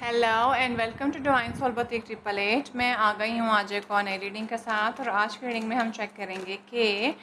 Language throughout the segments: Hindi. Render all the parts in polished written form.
Hello and welcome to Divine Soul Batik 888। मैं आ गई हूँ आज एक और नई रीडिंग के साथ। और आज की रीडिंग में हम चेक करेंगे कि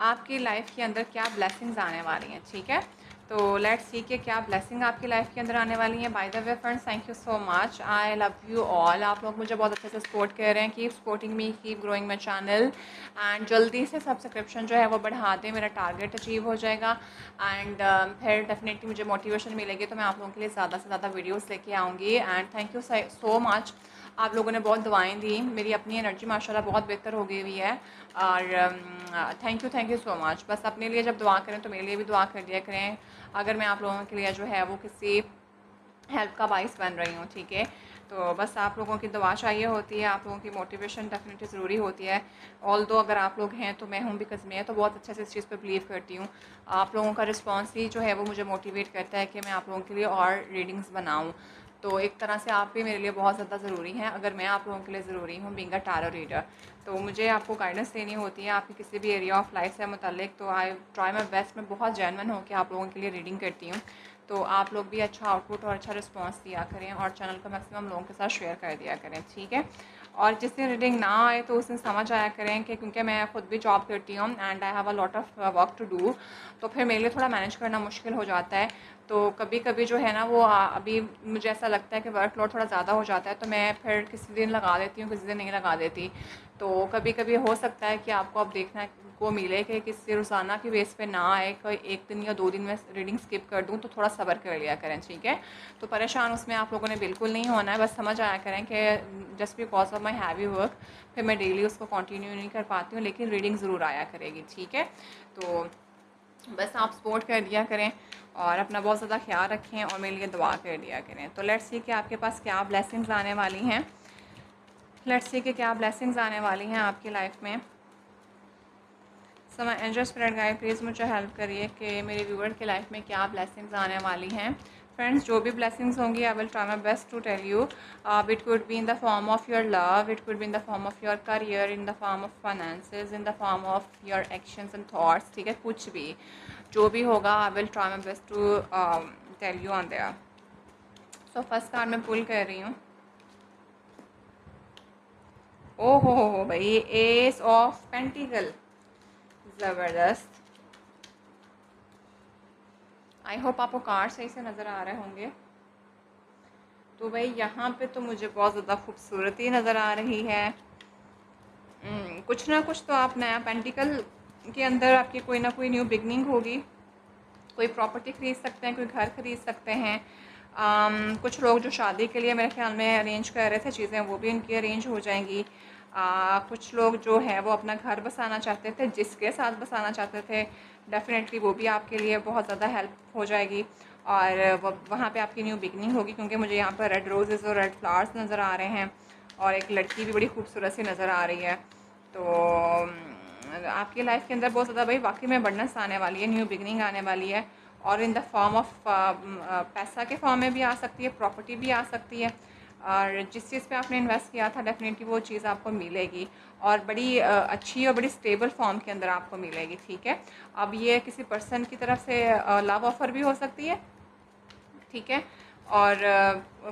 आपकी लाइफ के अंदर क्या ब्लेसिंग्स आने वाली हैं। ठीक है, तो लेट्स सी कि क्या ब्लेसिंग आपकी लाइफ के अंदर आने वाली हैं। By the way friends, thank you so much, I love you all. आप लोग मुझे बहुत अच्छे से सपोर्ट कर रहे हैं। Keep supporting me, keep growing my channel and जल्दी से सब्सक्रिप्शन जो है वो बढ़ा दें, मेरा टारगेट अचीव हो जाएगा। एंड फिर डेफिनेटली मुझे मोटिवेशन मिलेगी तो मैं आप लोगों के लिए ज़्यादा से ज़्यादा वीडियोस लेके आऊँगी। And thank you so much, आप लोगों ने बहुत दुआएं दी, मेरी अपनी एनर्जी माशाल्लाह बहुत बेहतर हो गई हुई है। और थैंक यू सो मच। बस अपने लिए जब दुआ करें तो मेरे लिए भी दुआ कर दिया करें, अगर मैं आप लोगों के लिए जो है वो किसी हेल्प का बाइस बन रही हूँ। ठीक है, तो बस आप लोगों की दुआ चाहिए होती है, आप लोगों की मोटिवेशन डेफिनेटली ज़रूरी होती है। ऑल दो अगर आप लोग हैं तो मैं हूँ, बिकॉज मैं तो बहुत अच्छे से इस चीज़ पर बिलीव करती हूँ। आप लोगों का रिस्पॉन्स ही जो है वो मुझे मोटिवेट करता है कि मैं आप लोगों के लिए और रीडिंग्स बनाऊँ। तो एक तरह से आप भी मेरे लिए बहुत ज़्यादा ज़रूरी हैं, अगर मैं आप लोगों के लिए ज़रूरी हूँ बीइंग अ टैरो रीडर। तो मुझे आपको गाइडेंस देनी होती है आपकी किसी भी एरिया ऑफ लाइफ से मुतल्लिक। तो आई ट्राई माई बेस्ट, मैं बहुत जेन्युइन हो के आप लोगों के लिए रीडिंग करती हूँ। तो आप लोग भी अच्छा आउटपुट और अच्छा रिस्पांस दिया करें और चैनल को मैक्सिमम लोगों के साथ शेयर कर दिया करें। ठीक है, और जिस दिन रीडिंग ना आए तो उस दिन समझ आया करें कि क्योंकि मैं खुद भी जॉब करती हूँ and I have a lot of work to do, तो फिर मेरे लिए थोड़ा मैनेज करना मुश्किल हो जाता है। तो कभी कभी जो है ना वो अभी मुझे ऐसा लगता है कि वर्कलोड थोड़ा ज़्यादा हो जाता है तो मैं फिर किसी दिन लगा देती हूँ, किसी दिन नहीं लगा देती। तो कभी कभी हो सकता है कि आपको अब देखना को मिले कि किसी रोज़ाना की बेस पे ना आए, कोई एक दिन या दो दिन में रीडिंग स्किप कर दूँ तो थोड़ा सब्र कर लिया करें। ठीक है, तो परेशान उसमें आप लोगों ने बिल्कुल नहीं होना है, बस समझ आया करें कि just because of my heavy work फिर मैं डेली उसको कंटिन्यू नहीं कर पाती हूँ, लेकिन रीडिंग ज़रूर आया करेगी। ठीक है, तो बस आप सपोर्ट कर दिया करें और अपना बहुत ज़्यादा ख्याल रखें और मेरे लिए दुआ कर दिया करें। तो लेट्स सी कि आपके पास क्या ब्लेसिंग्स आने वाली हैं। लेट्स सी कि क्या ब्लेसिंग्स आने वाली हैं आपकी लाइफ में। So my angel spirit guide please मुझे हेल्प करिए कि मेरे व्यूअर की लाइफ में क्या ब्लेसिंग्स आने वाली हैं। फ्रेंड्स, जो भी ब्लेसिंग्स होंगी I will try my best to tell you. It could be in the form of your love, it could be in the form of your career, in the form of finances, in the form of your actions and thoughts. ठीक है, कुछ भी जो भी होगा I will try my best to tell you on there. So first card मैं पुल कर रही हूँ। ओहो हो भाई, एस ऑफ पेंटिकल, ज़बरदस्त। आई होप आपको कार्ड सही से नज़र आ रहे होंगे। तो भाई यहाँ पे तो मुझे बहुत ज़्यादा खूबसूरती नज़र आ रही है। कुछ ना कुछ तो आप नया पेंटिकल के अंदर आपकी कोई ना कोई न्यू बिगनिंग होगी। कोई प्रॉपर्टी ख़रीद सकते हैं, कोई घर ख़रीद सकते हैं। कुछ लोग जो शादी के लिए मेरे ख्याल में अरेंज कर रहे थे चीज़ें, वो भी उनकी अरेंज हो जाएंगी। कुछ लोग जो है वो अपना घर बसाना चाहते थे, जिसके साथ बसाना चाहते थे, डेफ़िनेटली वो भी आपके लिए बहुत ज़्यादा हेल्प हो जाएगी। और वहाँ पे आपकी न्यू बिगनिंग होगी, क्योंकि मुझे यहाँ पर रेड रोजेज़ और रेड फ्लावर्स नज़र आ रहे हैं और एक लड़की भी बड़ी खूबसूरत सी नज़र आ रही है। तो आपकी लाइफ के अंदर बहुत ज़्यादा भाई वाकई में अबंडेंस आने वाली है, न्यू बिगनिंग आने वाली है। और इन द फॉर्म ऑफ पैसा के फॉर्म में भी आ सकती है, प्रॉपर्टी भी आ सकती है। और जिस चीज़ पे आपने इन्वेस्ट किया था डेफिनेटली वो चीज़ आपको मिलेगी और बड़ी अच्छी और बड़ी स्टेबल फॉर्म के अंदर आपको मिलेगी। ठीक है, अब ये किसी पर्सन की तरफ से लव ऑफ़र भी हो सकती है। ठीक है, और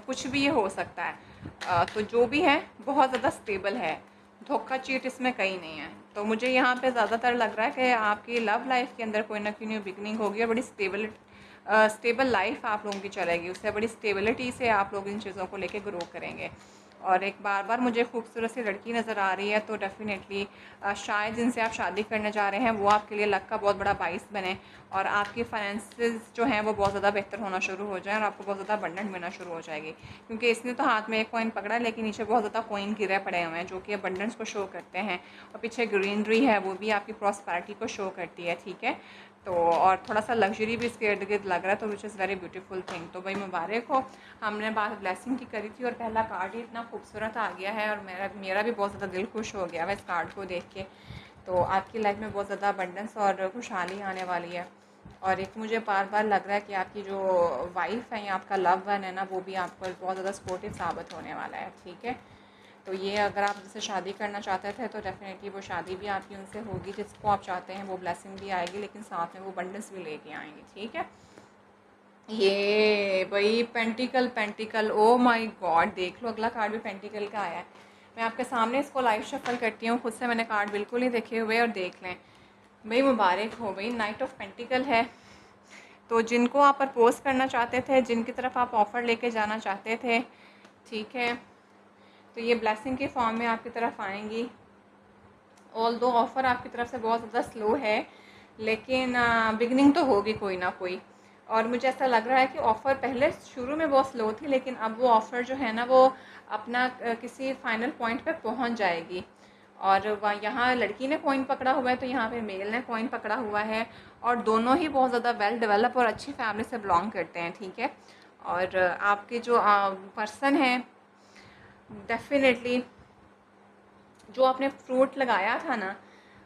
कुछ भी ये हो सकता है। तो जो भी है बहुत ज़्यादा स्टेबल है, धोखा चीट इसमें कहीं नहीं है। तो मुझे यहाँ पे ज़्यादातर लग रहा है कि आपकी लव लाइफ के अंदर कोई ना कोई न्यू बिगनिंग होगी और बड़ी स्टेबल लाइफ आप लोगों की चलेगी, उससे बड़ी स्टेबिलिटी से आप लोग इन चीज़ों को लेके ग्रो करेंगे। और एक बार बार मुझे खूबसूरत सी लड़की नज़र आ रही है, तो डेफ़िनेटली शायद जिनसे आप शादी करने जा रहे हैं वो आपके लिए लक का बहुत बड़ा बाइस बने और आपकी फाइनेंसेस जो हैं वो बहुत ज़्यादा बेहतर होना शुरू हो जाए और आपको बहुत ज़्यादा अबंडेंट मिलना शुरू हो जाएगी। क्योंकि इसने तो हाथ में एक कॉइन पकड़ा है, लेकिन नीचे बहुत ज़्यादा कॉइन गिरे पड़े हुए हैं जो कि अबंडेंस को शो करते हैं। और पीछे ग्रीनरी है, वो भी आपकी प्रॉस्पेरिटी को शो करती है। ठीक है, तो और थोड़ा सा लग्जरी भी इसके इर्द गिर्द लग रहा है, तो which is very beautiful thing. तो भाई मुबारक हो, हमने बात ब्लेसिंग की करी थी और पहला कार्ड ही इतना खूबसूरत आ गया है और मेरा मेरा भी बहुत ज़्यादा दिल खुश हो गया है इस कार्ड को देख के। तो आपकी लाइफ में बहुत ज़्यादा अबंडेंस और खुशहाली आने वाली है। और एक मुझे बार बार लग रहा है कि आपकी जो वाइफ़ है या आपका लव वन है ना, वो भी आपको बहुत ज़्यादा सपोर्टिव साबित होने वाला है। ठीक है, तो ये अगर आप जिससे शादी करना चाहते थे तो डेफ़िनेटली वो शादी भी आपकी उनसे होगी जिसको आप चाहते हैं, वो ब्लेसिंग भी आएगी, लेकिन साथ में वो बंडल्स भी लेके आएंगे। ठीक है, ये भाई pentacle pentacle, oh my God, देख लो अगला कार्ड भी पेंटिकल का आया है। मैं आपके सामने इसको लाइव शफल करती हूँ, खुद से मैंने कार्ड बिल्कुल नहीं देखे हुए, और देख लें भाई, मुबारक हो भाई, नाइट ऑफ पेंटिकल है। तो जिनको आप प्रपोज करना चाहते थे, जिनकी तरफ आप ऑफ़र लेके जाना चाहते थे, ठीक है, तो ये ब्लेसिंग के फॉर्म में आपकी तरफ आएंगी। ऑल दो ऑफ़र आपकी तरफ से बहुत ज़्यादा स्लो है, लेकिन बिगनिंग तो होगी कोई ना कोई। और मुझे ऐसा लग रहा है कि ऑफ़र पहले शुरू में बहुत स्लो थी, लेकिन अब वो ऑफ़र जो है ना, वो अपना किसी फाइनल पॉइंट पे पहुंच जाएगी। और वह यहाँ लड़की ने कॉइन पकड़ा हुआ है, तो यहाँ पे मेल ने कॉइन पकड़ा हुआ है, और दोनों ही बहुत ज़्यादा वेल डेवलप और अच्छी फैमिली से बिलोंग करते हैं, ठीक है। और आपके जो पर्सन हैं, डेफिनेटली जो आपने फ्रूट लगाया था ना,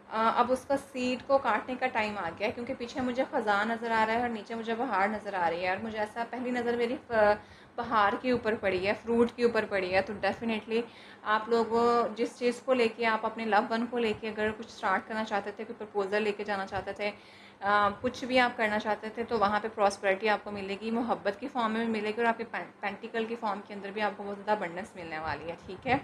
अब उसका सीड को काटने का टाइम आ गया है, क्योंकि पीछे मुझे ख़ज़ां नज़र आ रहा है और नीचे मुझे बहार नज़र आ रही है, और मुझे ऐसा पहली नज़र मेरी बहार के ऊपर पड़ी है, फ्रूट के ऊपर पड़ी है। तो डेफ़िनेटली आप लोग जिस चीज़ को लेके, आप अपने लव वन को लेके अगर कुछ स्टार्ट करना चाहते थे, कोई प्रपोज़ल लेके जाना चाहते थे, कुछ भी आप करना चाहते थे, तो वहाँ पे प्रॉस्पेरिटी आपको मिलेगी, मोहब्बत की फॉर्म में भी मिलेगी, और आपके पेंटिकल की फॉर्म के अंदर भी आपको बहुत ज़्यादा अबंडेंस मिलने वाली है, ठीक है।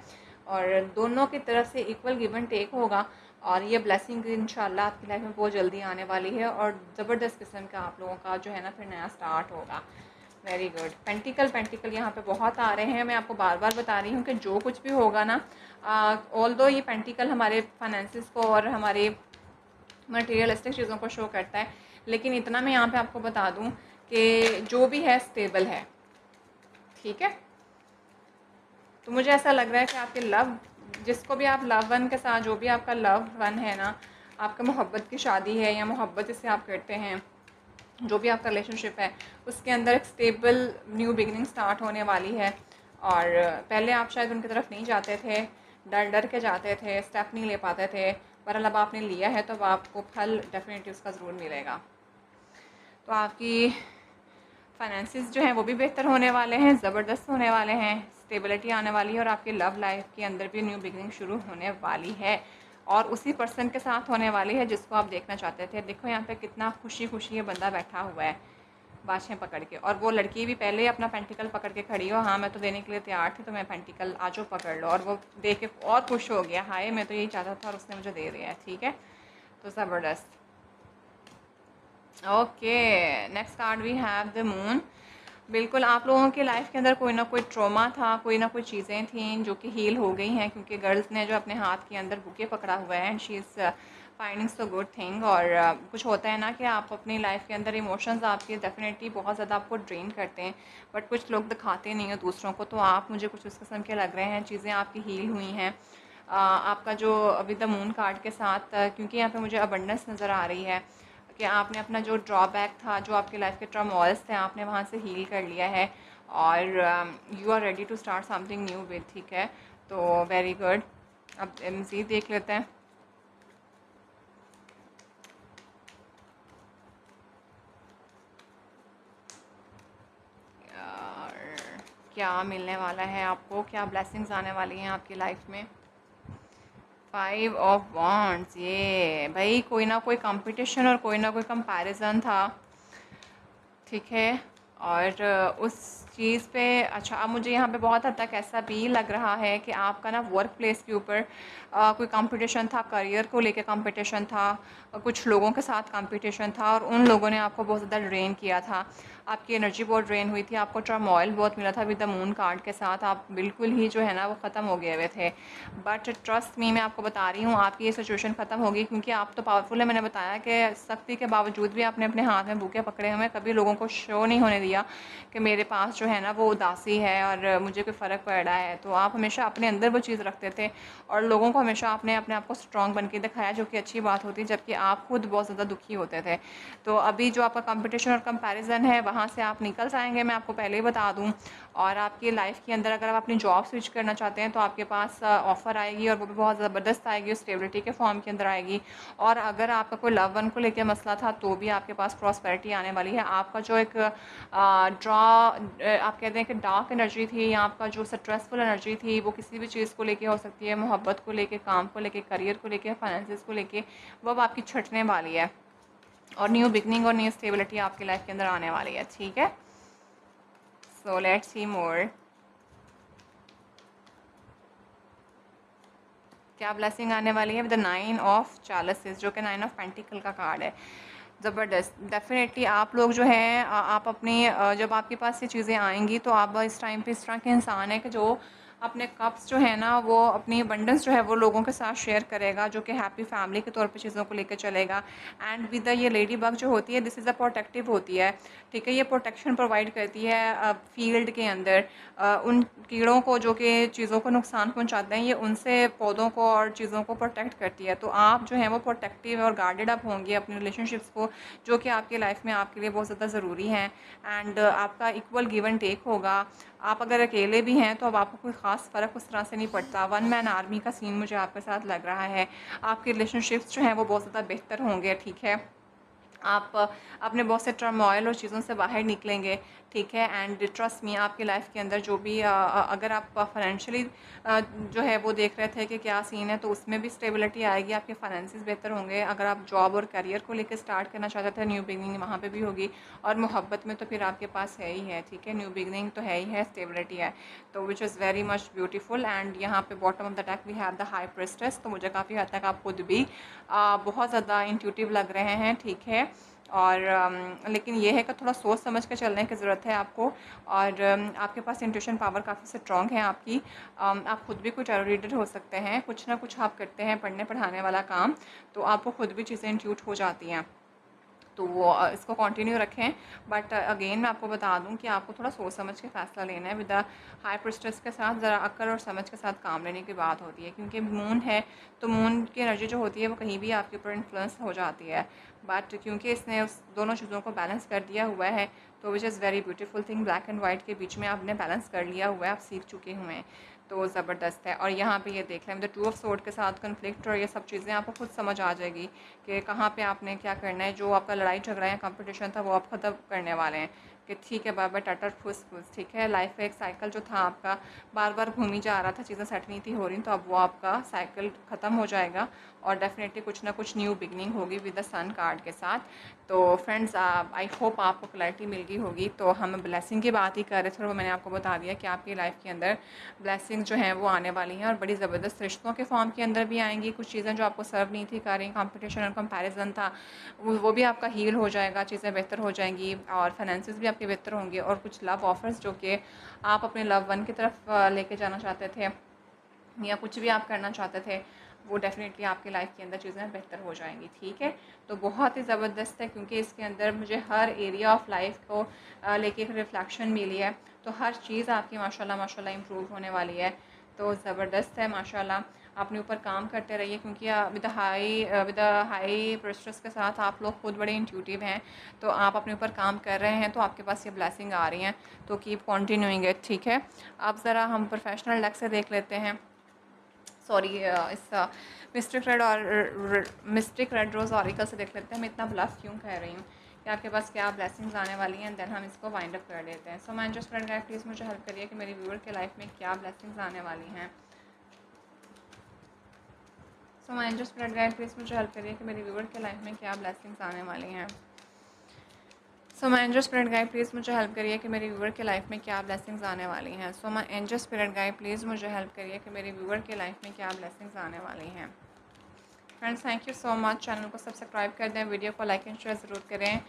और दोनों की तरफ से इक्वल गिव एंड टेक होगा, और ये ब्लेसिंग इंशाल्लाह आपकी लाइफ में बहुत जल्दी आने वाली है, और ज़बरदस्त किस्म का आप लोगों का जो है ना फिर नया स्टार्ट होगा। Very good. पेंटिकल पेंटिकल यहाँ पे बहुत आ रहे हैं, मैं आपको बार बार बता रही हूँ कि जो कुछ भी होगा ना, ऑल दो ये पेंटिकल हमारे फाइनेंसिस को और हमारे मटेरियलिस्टिक चीज़ों को शो करता है, लेकिन इतना मैं यहाँ पे आपको बता दूँ कि जो भी है स्टेबल है, ठीक है। तो मुझे ऐसा लग रहा है कि आपके लव, जिसको भी आप लव वन के साथ, जो भी आपका लव वन है ना, आपका मोहब्बत की शादी है या मोहब्बत जिसे आप करते हैं, जो भी आपका रिलेशनशिप है, उसके अंदर एक स्टेबल न्यू बिगनिंग स्टार्ट होने वाली है। और पहले आप शायद उनकी तरफ नहीं जाते थे, डर डर के जाते थे, स्टेप नहीं ले पाते थे, पर अब आपने लिया है तो अब आपको फल डेफिनेटली उसका ज़रूर मिलेगा। तो आपकी फाइनेंसिस जो हैं वो भी बेहतर होने वाले हैं, ज़बरदस्त होने वाले हैं, स्टेबिलिटी आने वाली है, और आपकी लव लाइफ के अंदर भी न्यू बिगनिंग शुरू होने वाली है, और उसी पर्सन के साथ होने वाली है जिसको आप देखना चाहते थे। देखो यहाँ पे कितना खुशी खुशी ये बंदा बैठा हुआ है बाछें पकड़ के, और वो लड़की भी पहले ही अपना पेंटिकल पकड़ के खड़ी हो, हाँ मैं तो देने के लिए तैयार थी, तो मैं पेंटिकल आजो पकड़ लो, और वो देख के और खुश हो गया, हाय मैं तो यही चाहता था और उसने मुझे दे दिया है, ठीक है। तो ज़बरदस्त। Okay, next card we have the moon. बिल्कुल आप लोगों की लाइफ के अंदर कोई ना कोई ट्रॉमा था, कोई ना कोई चीज़ें थी जो कि हील हो गई हैं, क्योंकि गर्ल्स ने जो अपने हाथ के अंदर बुके पकड़ा हुआ है, and she is finding so good thing. और कुछ होता है ना कि आप अपनी लाइफ के अंदर इमोशंस आपके डेफिनेटली बहुत ज़्यादा आपको ड्रेन करते हैं, बट कुछ लोग दिखाते नहीं हो दूसरों को, तो आप मुझे कुछ उस किस्म के लग रहे हैं, चीज़ें आपकी हील हुई हैं। आपका जो अभी द मून कार्ड के साथ, क्योंकि यहाँ पे मुझे अबंडेंस नज़र आ रही है कि आपने अपना जो ड्रॉबैक था, जो आपके लाइफ के टर्मोइल्स थे, आपने वहाँ से हील कर लिया है, और you are ready to start something new with, ठीक है। तो वेरी गुड। अब मज़ीद देख लेते हैं। यार क्या मिलने वाला है आपको, क्या ब्लेसिंग्स आने वाली हैं आपकी लाइफ में। 5 ऑफ वॉन्ड्स, ये भाई कोई ना कोई कंपटीशन और कोई ना कोई कंपैरिजन था, ठीक है। और उस चीज़ पे, अच्छा अब मुझे यहाँ पे बहुत हद तक ऐसा भी लग रहा है कि आपका ना वर्क प्लेस के ऊपर कोई कंपटीशन था, करियर को लेके कंपटीशन था, कुछ लोगों के साथ कंपटीशन था, और उन लोगों ने आपको बहुत ज़्यादा ड्रेन किया था, आपकी एनर्जी बहुत ड्रेन हुई थी, आपको टर्मोइल बहुत मिला था विद द मून कार्ड के साथ, आप बिल्कुल ही जो है ना वो ख़त्म हो गए हुए थे। बट ट्रस्ट मी, मैं आपको बता रही हूँ आपकी ये सिचुएशन ख़त्म होगी, क्योंकि आप तो पावरफुल है। मैंने बताया कि सख्ती के बावजूद भी आपने अपने हाथ में बुके पकड़े हुए, कभी लोगों को शो नहीं होने दिया कि मेरे पास जो है ना वो उदासी है और मुझे कोई फ़र्क पड़ रहा है। तो आप हमेशा अपने अंदर वो चीज़ रखते थे, और लोगों को हमेशा आपने अपने आप को स्ट्रॉन्ग बन के दिखाया, जो कि अच्छी बात होती, जबकि आप खुद बहुत ज़्यादा दुखी होते थे। तो अभी जो आपका कंपटीशन और कंपैरिजन है, वहाँ से आप निकल जाएंगे, मैं आपको पहले ही बता दूँ। और आपकी लाइफ के अंदर अगर आप अपनी जॉब स्विच करना चाहते हैं, तो आपके पास ऑफ़र आएगी, और वो भी बहुत ज़बरदस्त आएगी, स्टेबिलिटी के फॉर्म के अंदर आएगी। और अगर आपका कोई लव वन को लेकर मसला था, तो भी आपके पास प्रॉस्पेरिटी आने वाली है। आपका जो एक आप कहते हैं कि डार्क एनर्जी थी, या आपका जो स्ट्रेसफुल एनर्जी थी, वो किसी भी चीज़ को लेके हो सकती है, मोहब्बत को लेके, काम को लेके, करियर को लेके, फाइनेंसिस को लेके, वो अब आपकी छटने वाली है। और न्यू बिगनिंग और न्यू स्टेबिलिटी आपकी लाइफ के अंदर आने वाली है, ठीक है। सो लेट्स सी मोर, क्या ब्लेसिंग आने वाली है विद द 9 ऑफ चैलेंजेस, जो कि 9 ऑफ पेंटिकल का कार्ड है। ज़बरदस्त। डेफिनेटली आप लोग जो हैं आप अपनी जब आपके पास ये चीज़ें आएंगी तो आप इस टाइम पे इस तरह के इंसान है कि जो अपने कप्स जो है ना वो अपनी अबंडेंस जो है वो लोगों के साथ शेयर करेगा, जो कि हैप्पी फैमिली के तौर पे चीज़ों को लेकर चलेगा। एंड विद द ये लेडी बग जो होती है, दिस इज़ अ प्रोटेक्टिव होती है, ठीक है। ये प्रोटेक्शन प्रोवाइड करती है फील्ड के अंदर उन कीड़ों को जो कि चीज़ों को नुकसान पहुंचाते हैं, ये उनसे पौधों को और चीज़ों को प्रोटेक्ट करती है। तो आप जो है वो प्रोटेक्टिव और गार्डेड अप होंगे अपनी रिलेशनशिप्स को, जो कि आपकी लाइफ में आपके लिए बहुत ज़्यादा ज़रूरी हैं। एंड आपका इक्वल गिव एंड टेक होगा। आप अगर अकेले भी हैं तो अब आपको कोई ख़ास फ़र्क उस तरह से नहीं पड़ता। वन मैन आर्मी का सीन मुझे आपके साथ लग रहा है। आपके रिलेशनशिप्स जो हैं वो बहुत ज़्यादा बेहतर होंगे, ठीक है। आप अपने बहुत से टर्मोइल और चीज़ों से बाहर निकलेंगे, ठीक है। एंड ट्रस्ट मी, आपकी लाइफ के अंदर जो भी अगर आप फाइनेंशियली जो है वो देख रहे थे कि क्या सीन है, तो उसमें भी स्टेबिलिटी आएगी, आपके फाइनेंसिस बेहतर होंगे। अगर आप जॉब और करियर को लेकर स्टार्ट करना चाहते थे, न्यू बिगनिंग वहाँ पे भी होगी। और मोहब्बत में तो फिर आपके पास है ही है, ठीक है। न्यू बिगनिंग तो है ही है, स्टेबिलिटी है, तो which is very much beautiful. And यहाँ पे bottom of the deck we have the high priestess, तो मुझे काफ़ी हद तक आप खुद भी बहुत ज़्यादा इंट्यूटिव लग रहे हैं, ठीक है। और लेकिन ये है कि थोड़ा सोच समझ के चलने की ज़रूरत है आपको। और आपके पास इंट्यूशन पावर काफ़ी स्ट्रॉन्ग है आपकी। आप खुद भी कोई टैरो रीडर हो सकते हैं, कुछ ना कुछ आप करते हैं पढ़ने पढ़ाने वाला काम, तो आपको खुद भी चीज़ें इंट्यूट हो जाती हैं। तो वो इसको कंटिन्यू रखें। बट अगेन मैं आपको बता दूं कि आपको थोड़ा सोच समझ के फ़ैसला लेना है। विद हाई प्रेस्टेस के साथ ज़रा अक्ल और समझ के साथ काम लेने की बात होती है, क्योंकि मून है तो मून की एनर्जी जो होती है वो कहीं भी आपके ऊपर इन्फ्लुएंस हो जाती है। बट क्योंकि इसने उस दोनों चीज़ों को बैलेंस कर दिया हुआ है, तो which is very beautiful thing. Black and white के बीच में आपने बैलेंस कर लिया हुआ है, आप सीख चुके हुए हैं, तो ज़बरदस्त है। और यहाँ पे ये देख लें, मतलब 2 ऑफ सोर्ड के साथ कन्फ्लिक्ट और ये सब चीज़ें आपको खुद समझ आ जाएगी कि कहाँ पे आपने क्या करना है। जो आपका लड़ाई झगड़ा या कंपटीशन था वो आप ख़त्म करने वाले हैं कि ठीक है बाबा टटर फुस फुस, ठीक है। लाइफ का एक साइकिल जो था आपका बार बार घूम ही जा रहा था, चीज़ें सेट नहीं थी हो रही, तो अब वो आपका साइकिल ख़त्म हो जाएगा और डेफिनेटली कुछ ना कुछ न्यू बिगनिंग होगी विद द सन कार्ड के साथ। तो फ्रेंड्स आई होप आपको क्लैरिटी मिल गई होगी। तो हम ब्लेसिंग की बात ही कर रहे थे और मैंने आपको बता दिया कि आपकी लाइफ के अंदर ब्लेसिंग जो हैं वो आने वाली हैं और बड़ी ज़बरदस्त रिश्तों के फॉर्म के अंदर भी आएंगी। कुछ चीज़ें जो आपको सर्व नहीं थी कर रही, कंपटीशन और कंपैरिजन था, वो भी आपका हील हो जाएगा, चीज़ें बेहतर हो जाएंगी और फाइनेंसिस भी आपके बेहतर होंगे। और कुछ लव ऑफर्स जो कि आप अपने लव वन की तरफ लेके जाना चाहते थे या कुछ भी आप करना चाहते थे, वो डेफ़िनेटली आपकी लाइफ के अंदर चीज़ें बेहतर हो जाएंगी, ठीक है। तो बहुत ही ज़बरदस्त है, क्योंकि इसके अंदर मुझे हर एरिया ऑफ लाइफ को लेके एक रिफ्लेक्शन मिली है। तो हर चीज़ आपकी माशाल्लाह माशाल्लाह इम्प्रूव होने वाली है, तो ज़बरदस्त है माशाल्लाह। अपने ऊपर काम करते रहिए, क्योंकि विद हाई प्रेस्टस के साथ आप लोग खुद बड़े इंट्यूटिव हैं, तो आप अपने ऊपर काम कर रहे हैं, तो आपके पास ये ब्लेसिंग आ रही हैं, तो कीप कंटिन्यूइंग इट, ठीक है। अब ज़रा हम प्रोफेशनल डेक से देख लेते हैं। सॉरी इस मिस्टिक रेड रोज़ ऑरिकल से देख लेते हैं। मैं इतना ब्लफ क्यों कह रही हूँ कि आपके पास क्या ब्लेसिंग्स आने वाली हैं, देन हम इसको वाइंड अप कर देते हैं। सो मैं जस्ट फ्रेंड गाइड प्लीज़ मुझे हेल्प करिए कि मेरी व्यूअर के लाइफ में क्या ब्लेसिंग्स आने वाली हैं। सो मैं जस्ट फ्रेंड गाइड प्लीज़ मुझे हेल्प करिए कि मेरी व्यूअर के लाइफ में क्या ब्लेसिंग्स आने वाली हैं। सो मैं एंजल स्पिरिट गाइड प्लीज़ मुझे हेल्प करिए कि मेरी व्यूअर के लाइफ में क्या ब्लेसिंग्स आने वाली हैं। सो मैं एंजल स्पिरिट गाइड प्लीज़ मुझे हेल्प करिए कि मेरी व्यूअर के लाइफ में क्या ब्लेसिंग्स आने वाली हैं। Friends thank you so much. Channel को सब्सक्राइब कर दें, वीडियो को लाइक एंड शेयर ज़रूर करें।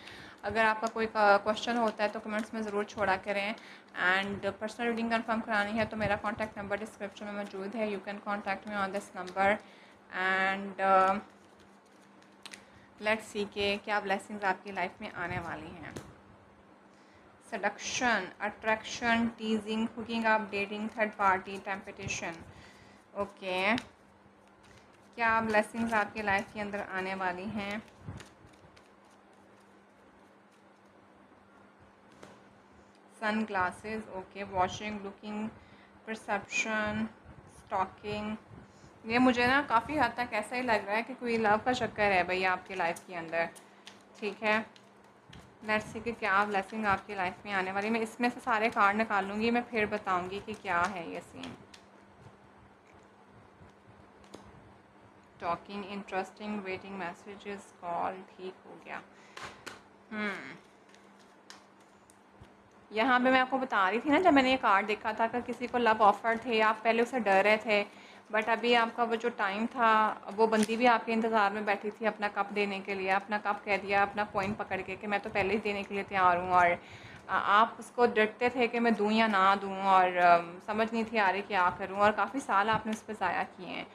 अगर आपका कोई क्वेश्चन होता है तो कमेंट्स में ज़रूर छोड़ा करें। एंड पर्सनल रीडिंग कंफर्म करानी है तो मेरा कॉन्टैक्ट नंबर डिस्क्रिप्शन में मौजूद है, you can contact me on this number. And let's see के क्या ब्लेसिंग्स आपकी लाइफ में आने वाली हैं। Seduction, attraction, teasing, hooking up, dating, third party, temptation. Okay, क्या ब्लेसिंग्स आपकी लाइफ के अंदर आने वाली हैं। Sun glasses, okay, watching, looking, perception, stalking. ये मुझे ना काफ़ी हद तक ऐसा ही लग रहा है कि कोई लव का चक्कर है भैया आपकी लाइफ के अंदर, ठीक है। लेट्स सी कि क्या ब्लेसिंग आपकी लाइफ में आने वाली। मैं इसमें से सारे कार्ड निकालूंगी, मैं फिर बताऊंगी कि क्या है ये scene. Talking, interesting, waiting messages, call, ठीक हो गया। यहाँ पे मैं आपको बता रही थी ना, जब मैंने ये कार्ड देखा था कि किसी को लव ऑफर थे, आप पहले उसे डर रहे थे, बट अभी आपका वो जो टाइम था, वो बंदी भी आपके इंतज़ार में बैठी थी अपना कप देने के लिए, अपना कप कह दिया, अपना कॉइन पकड़ के कि मैं तो पहले ही देने के लिए तैयार हूँ, और आप उसको डरते थे कि मैं दूँ या ना दूँ, और समझ नहीं थी आ रही क्या करूँ, और काफ़ी साल आपने उस पर ज़ाया किए हैं।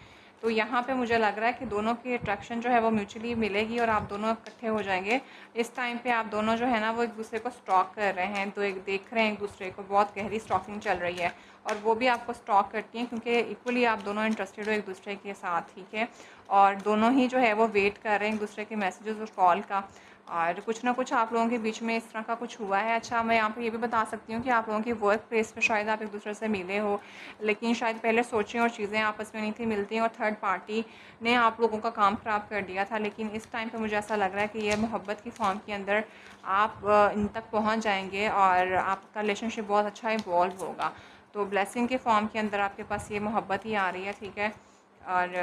तो यहाँ पे मुझे लग रहा है कि दोनों की अट्रैक्शन जो है वो म्यूचुअली मिलेगी और आप दोनों इकट्ठे हो जाएंगे। इस टाइम पे आप दोनों जो है ना वो एक दूसरे को स्टॉक कर रहे हैं, तो एक देख रहे हैं एक दूसरे को, बहुत गहरी स्टॉकिंग चल रही है, और वो भी आपको स्टॉक करती हैं क्योंकि इक्वली आप दोनों इंटरेस्टेड हो एक दूसरे के साथ, ठीक है। और दोनों ही जो है वो वेट कर रहे हैं एक दूसरे के मैसेजेस और कॉल का, और कुछ ना कुछ आप लोगों के बीच में इस तरह का कुछ हुआ है। अच्छा, मैं यहाँ पे ये भी बता सकती हूँ कि आप लोगों की वर्क प्लेस पे शायद आप एक दूसरे से मिले हो, लेकिन शायद पहले सोचें और चीज़ें आपस में नहीं थी मिलती, और थर्ड पार्टी ने आप लोगों का काम ख़राब कर दिया था। लेकिन इस टाइम पे मुझे ऐसा लग रहा है कि ये मोहब्बत की फॉर्म के अंदर आप इन तक पहुँच जाएंगे और आपका रिलेशनशिप बहुत अच्छा इवॉल्व होगा। तो ब्लेसिंग के फॉर्म के अंदर आपके पास ये मोहब्बत ही आ रही है, ठीक है। और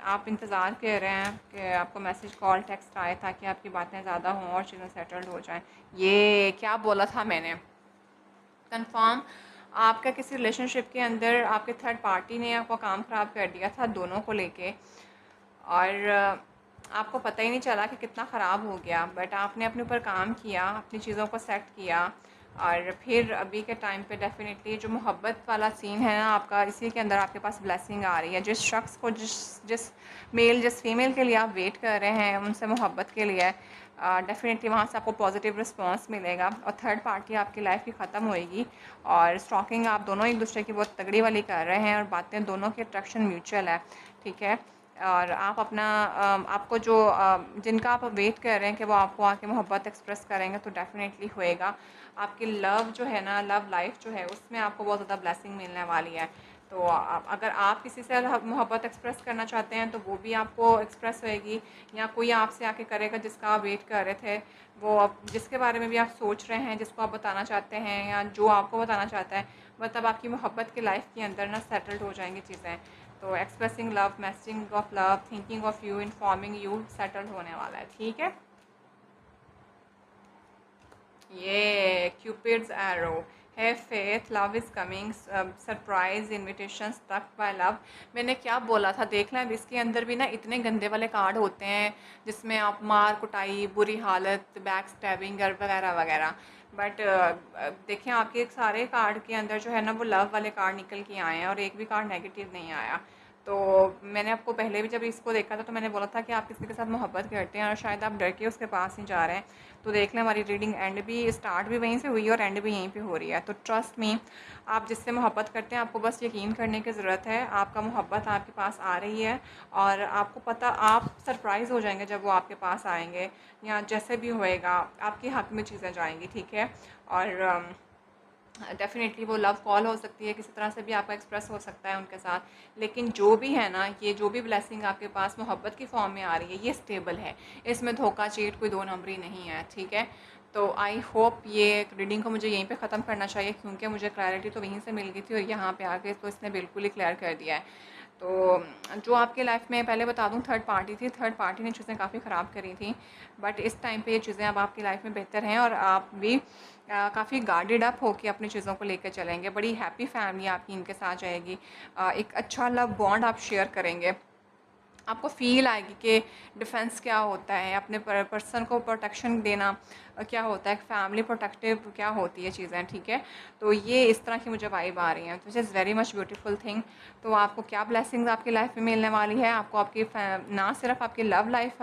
आप इंतज़ार कर रहे हैं कि आपको मैसेज, कॉल, टेक्स्ट आए ताकि आपकी बातें ज़्यादा हों और चीज़ें सेटल्ड हो जाएं। ये क्या बोला था मैंने, कंफर्म आपका किसी रिलेशनशिप के अंदर आपके थर्ड पार्टी ने आपका काम ख़राब कर दिया था दोनों को लेके, और आपको पता ही नहीं चला कि कितना ख़राब हो गया, बट आपने अपने ऊपर काम किया, अपनी चीज़ों को सेट किया, और फिर अभी के टाइम पे डेफिनेटली जो मोहब्बत वाला सीन है ना आपका, इसी के अंदर आपके पास ब्लेसिंग आ रही है। जिस शख्स को, जिस मेल, जिस फीमेल के लिए आप वेट कर रहे हैं उनसे मोहब्बत के लिए, डेफिनेटली वहाँ से आपको पॉजिटिव रिस्पांस मिलेगा, और थर्ड पार्टी आपकी लाइफ की ख़त्म होएगी, और स्टॉकिंग आप दोनों एक दूसरे की बहुत तगड़ी वाली कर रहे हैं, और बातें दोनों की अट्रैक्शन म्यूचुअल है, ठीक है। और आप अपना आपको जो जिनका आप वेट कर रहे हैं कि वो आपको आके मोहब्बत एक्सप्रेस करेंगे, तो डेफिनेटली होएगा। आपकी लव जो है ना, लव लाइफ जो है, उसमें आपको बहुत ज़्यादा ब्लेसिंग मिलने वाली है। तो अगर आप किसी से मोहब्बत एक्सप्रेस करना चाहते हैं तो वो भी आपको एक्सप्रेस होएगी, या कोई आपसे आके करेगा जिसका आप वेट कर रहे थे, वो अब जिसके बारे में भी आप सोच रहे हैं, जिसको आप बताना चाहते हैं, या जो आपको बताना चाहता है, मतलब आपकी मोहब्बत की लाइफ के अंदर ना सेटल्ड हो जाएंगी चीज़ें। तो expressing love, messaging of love, thinking of you, informing you settled होने वाला है, ठीक है। ये Cupid's arrow, have faith, love is coming, surprise, invitation, stuck by love. मैंने क्या बोला था, देख लें। अब इसके अंदर भी ना इतने गंदे वाले कार्ड होते हैं जिसमें आप मार कुटाई, बुरी हालत, बैक स्टैबिंग वगैरह वगैरह, बट देखें आपके सारे कार्ड के अंदर जो है ना वो लव वाले कार्ड निकल के आए हैं, और एक भी कार्ड नेगेटिव नहीं आया। तो मैंने आपको पहले भी जब इसको देखा था तो मैंने बोला था कि आप किसी के साथ मोहब्बत करते हैं और शायद आप डर के उसके पास ही जा रहे हैं। तो देख लें, हमारी रीडिंग एंड भी, स्टार्ट भी वहीं से हुई और एंड भी यहीं पे हो रही है। तो ट्रस्ट मी, आप जिससे मोहब्बत करते हैं आपको बस यकीन करने की ज़रूरत है, आपका मोहब्बत आपके पास आ रही है, और आपको पता, आप सरप्राइज़ हो जाएंगे जब वो आपके पास आएंगे, या जैसे भी होएगा आपके हक़ में चीज़ें जाएंगी, ठीक है। और डेफ़िनेटली वो लव कॉल हो सकती है, किसी तरह से भी आपका एक्सप्रेस हो सकता है उनके साथ, लेकिन जो भी है ना, ये जो भी ब्लेसिंग आपके पास मोहब्बत की फॉर्म में आ रही है, ये स्टेबल है, इसमें धोखा, चीट, कोई दो नंबरी नहीं है, ठीक है। तो आई होप ये रीडिंग को मुझे यहीं पे ख़त्म करना चाहिए, क्योंकि मुझे क्लैरिटी तो वहीं से मिल गई थी, और यहाँ पे आके तो इसने बिल्कुल ही क्लियर कर दिया है। तो जो आपके लाइफ में, पहले बता दूं, थर्ड पार्टी थी, थर्ड पार्टी ने चीज़ें काफ़ी ख़राब करी थी, बट इस टाइम पे ये चीज़ें अब आपकी लाइफ में बेहतर हैं, और आप भी काफ़ी गार्डेड अप होकर अपनी चीज़ों को लेकर चलेंगे। बड़ी हैप्पी फैमिली आपकी इनके साथ जाएगी, एक अच्छा लव बॉन्ड आप शेयर करेंगे, आपको फ़ील आएगी कि डिफेंस क्या होता है, अपने पर्सन को प्रोटेक्शन देना क्या होता है, फैमिली प्रोटेक्टिव क्या होती है चीज़ें, ठीक है। तो ये इस तरह की मुझे वाइब आ रही हैं, विच is very much beautiful thing. तो आपको क्या ब्लेसिंग्स आपकी लाइफ में मिलने वाली है, आपको आपकी ना सिर्फ आपकी लव लाइफ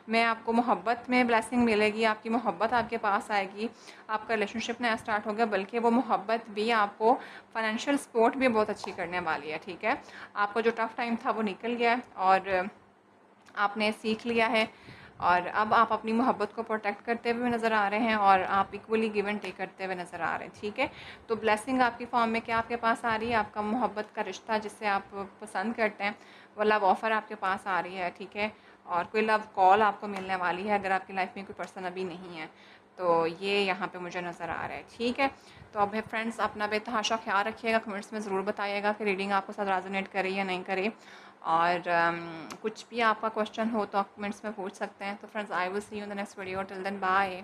में आपको मोहब्बत में ब्लेसिंग मिलेगी, आपकी मोहब्बत आपके पास आएगी, आपका रिलेशनशिप नया स्टार्ट हो गया, बल्कि वो मोहब्बत भी आपको फाइनेंशियल सपोर्ट भी बहुत अच्छी करने वाली है, ठीक है। आपको जो टफ़ टाइम था वो निकल गया है, और आपने सीख लिया है, और अब आप अपनी मोहब्बत को प्रोटेक्ट करते हुए नज़र आ रहे हैं, और आप इक्वली गिव एंड टेक करते हुए नज़र आ रहे हैं, ठीक है। तो ब्लेसिंग आपकी फॉर्म में क्या आपके पास आ रही है, आपका मोहब्बत का रिश्ता जिससे आप पसंद करते हैं, वो लव ऑफ़र आपके पास आ रही है, ठीक है। और कोई लव कॉल आपको मिलने वाली है अगर आपकी लाइफ में कोई पर्सन अभी नहीं है, तो ये यहाँ पे मुझे नज़र आ रहा है, ठीक है। तो अब फ्रेंड्स, अपना बेतहाशा ख्याल रखिएगा, कमेंट्स में ज़रूर बताइएगा कि रीडिंग आपको साथ रेजोनेट करे या नहीं करे, और कुछ भी आपका क्वेश्चन हो तो आप कमेंट्स में पूछ सकते हैं। तो friends, I will see you in the next video. Till then bye.